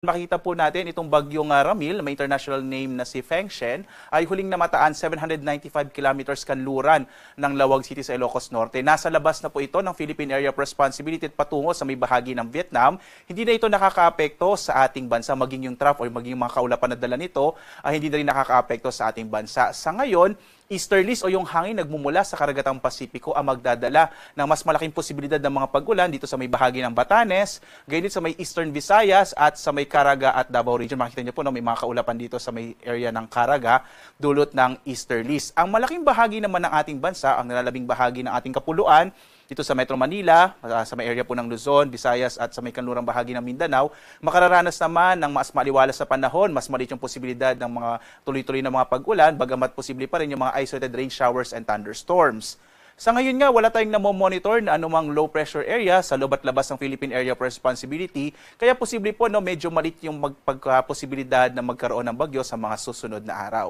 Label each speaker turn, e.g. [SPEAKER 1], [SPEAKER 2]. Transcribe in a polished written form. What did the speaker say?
[SPEAKER 1] Makita po natin itong bagyong Ramil, may international name na si Feng Shen, ay huling namataan 795 kilometers kanluran ng Lawag City sa Ilocos Norte. Nasa labas na po ito ng Philippine Area of Responsibility at patungo sa may bahagi ng Vietnam. Hindi na ito nakakaapekto sa ating bansa, maging yung trough o maging yung mga kaulapan na dala nito ay hindi na rin nakakaapekto sa ating bansa. Sa ngayon, easterlies o yung hangin nagmumula sa karagatang Pasipiko ang magdadala ng mas malaking posibilidad ng mga pag-ulan dito sa may bahagi ng Batanes, gayon din sa may Eastern Visayas at sa may Caraga at Davao Region. Makikita niyo po na may mga kaulapan dito sa may area ng Caraga, dulot ng easterlies. Ang malaking bahagi naman ng ating bansa, ang nalalabing bahagi ng ating kapuluan, dito sa Metro Manila, sa may area po ng Luzon, Visayas at sa may kanlurang bahagi ng Mindanao, makararanas naman ng mas maliwalas na panahon, mas maliit yung posibilidad ng mga tuloy-tuloy na mga pag-ulan, bagamat posible pa rin yung mga isolated rain showers and thunderstorms. Sa ngayon nga, wala tayong namomonitor na anumang low pressure area sa loob at labas ng Philippine Area of Responsibility, kaya posible po medyo maliit yung posibilidad na magkaroon ng bagyo sa mga susunod na araw.